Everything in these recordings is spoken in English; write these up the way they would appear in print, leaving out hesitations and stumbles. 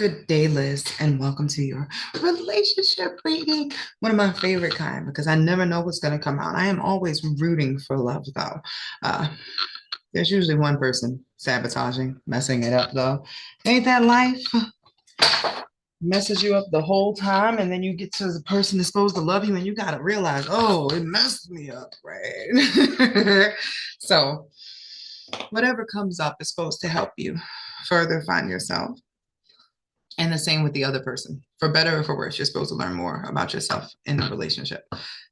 Good day, Liz, and welcome to your relationship reading. One of my favorite kind because I never know what's going to come out. I am always rooting for love, though. Uh, there's usually one person sabotaging, messing it up, though. Ain't that life? Messes you up the whole time, and then you get to the person that's supposed to love you, and you got to realize, oh, it messed me up, right? So, whatever comes up is supposed to help you further find yourself. And the same with the other person. For better or for worse, you're supposed to learn more about yourself in the relationship.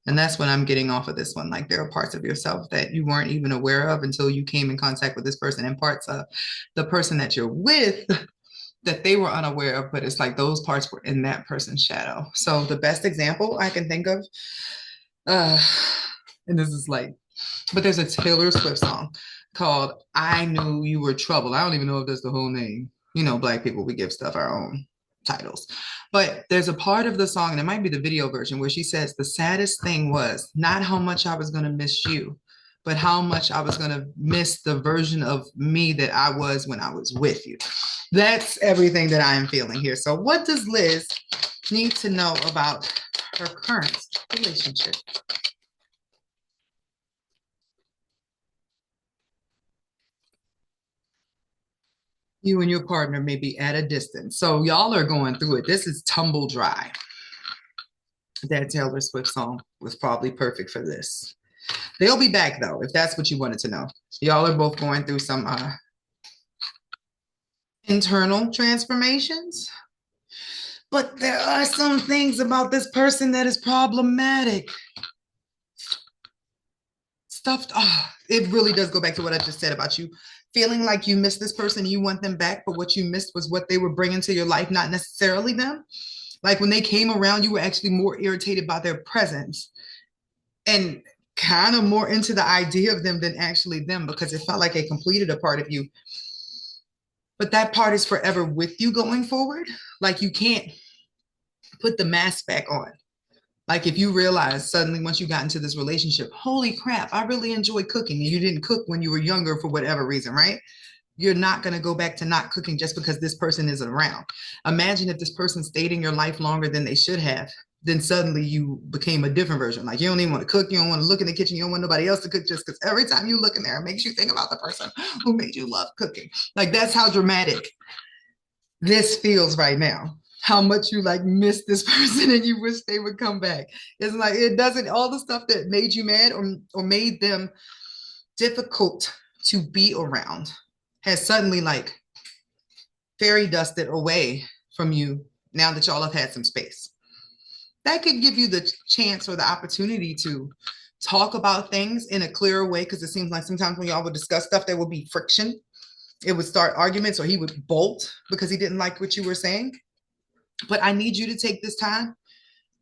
And that's what I'm getting off of this one. Like there are parts of yourself that you weren't even aware of until you came in contact with this person, and parts of the person that you're with that they were unaware of, but it's like those parts were in that person's shadow. So the best example I can think of, uh, and this is like, but there's a Taylor Swift song called I Knew You Were Trouble. I don't even know if that's the whole name. You know, Black people, we give stuff our own titles. But there's a part of the song, and it might be the video version, where she says, the saddest thing was not how much I was going to miss you, but how much I was going to miss the version of me that I was when I was with you. That's everything that I am feeling here. So, what does Liz need to know about her current relationship? You and your partner may be at a distance. So y'all are going through it. This is tumble dry. That Taylor Swift song was probably perfect for this. They'll be back though, if that's what you wanted to know. Y'all are both going through some internal transformations, but there are some things about this person that is problematic. Stuff, it really does go back to what I just said about you feeling like you miss this person, you want them back, but what you missed was what they were bringing to your life, not necessarily them. Like when they came around, you were actually more irritated by their presence and kind of more into the idea of them than actually them because it felt like they completed a part of you. But that part is forever with you going forward. Like you can't put the mask back on. Like if you realize suddenly once you got into this relationship, holy crap, I really enjoy cooking, and you didn't cook when you were younger for whatever reason, right? You're not going to go back to not cooking just because this person isn't around. Imagine if this person stayed in your life longer than they should have. Then suddenly you became a different version. Like you don't even want to cook. You don't want to look in the kitchen. You don't want nobody else to cook just because every time you look in there, it makes you think about the person who made you love cooking. Like that's how dramatic this feels right now. How much you like miss this person and you wish they would come back. It's like it doesn't all the stuff that made you mad or made them difficult to be around has suddenly like fairy dusted away from you now that y'all have had some space. That could give you the chance or the opportunity to talk about things in a clearer way because it seems like sometimes when y'all would discuss stuff, there would be friction. It would start arguments or he would bolt because he didn't like what you were saying. But I need you to take this time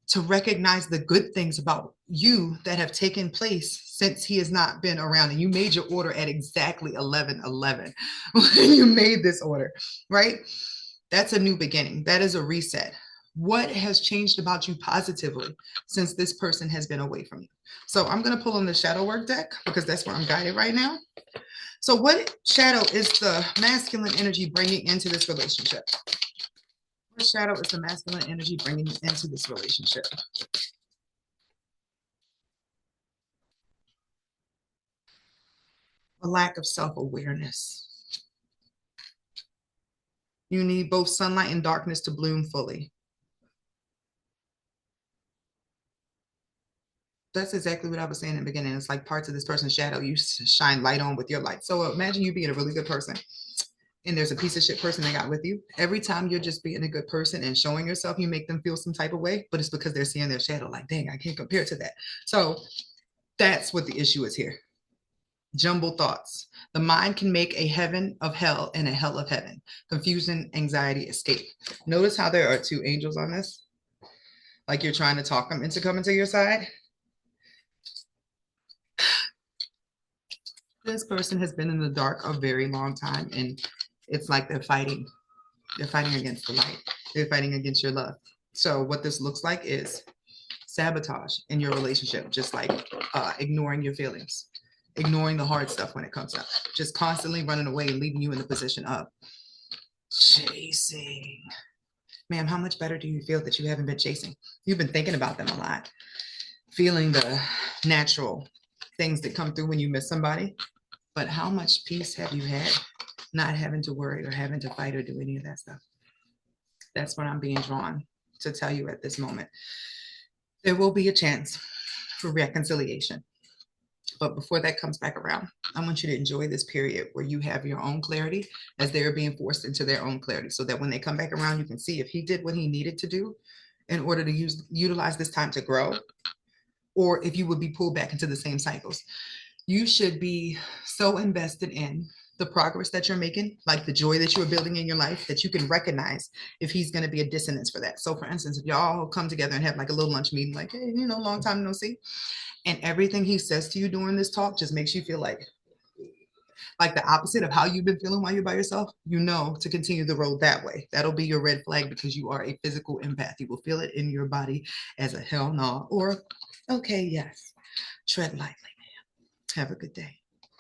to recognize the good things about you that have taken place since he has not been around. And you made your order at exactly 11:11 when you made this order, right? That's a new beginning. That is a reset. What has changed about you positively since this person has been away from you? So I'm going to pull on the shadow work deck because that's where I'm guided right now. So what shadow is the masculine energy bringing into this relationship? What shadow is the masculine energy bringing into this relationship? A lack of self-awareness. You need both sunlight and darkness to bloom fully. That's exactly what I was saying in the beginning. It's like parts of this person's shadow you shine light on with your light. So imagine you being a really good person and there's a piece of shit person they got with you. Every time you're just being a good person and showing yourself, you make them feel some type of way, but it's because they're seeing their shadow like, dang, I can't compare to that. So that's what the issue is here. Jumbled thoughts. The mind can make a heaven of hell and a hell of heaven. Confusion, anxiety, escape. Notice how there are two angels on this. Like you're trying to talk them into coming to your side. This person has been in the dark a very long time, and it's like they're fighting. They're fighting against the light. They're fighting against your love. So what this looks like is sabotage in your relationship, just like ignoring your feelings, ignoring the hard stuff when it comes up, just constantly running away and leaving you in the position of chasing. Ma'am, how much better do you feel that you haven't been chasing? You've been thinking about them a lot, feeling the natural things that come through when you miss somebody. But how much peace have you had not having to worry or having to fight or do any of that stuff? That's what I'm being drawn to tell you at this moment. There will be a chance for reconciliation. But before that comes back around, I want you to enjoy this period where you have your own clarity as they're being forced into their own clarity, so that when they come back around, you can see if he did what he needed to do in order to utilize this time to grow, or if you would be pulled back into the same cycles. You should be so invested in the progress that you're making, like the joy that you are building in your life, that you can recognize if he's going to be a dissonance for that. So for instance, if y'all come together and have like a little lunch meeting, like, hey, long time no see, and everything he says to you during this talk just makes you feel like the opposite of how you've been feeling while you're by yourself, to continue the road that way. That'll be your red flag, because you are a physical empath. You will feel it in your body as a hell no, or okay, yes. Tread lightly, man. Have a good day.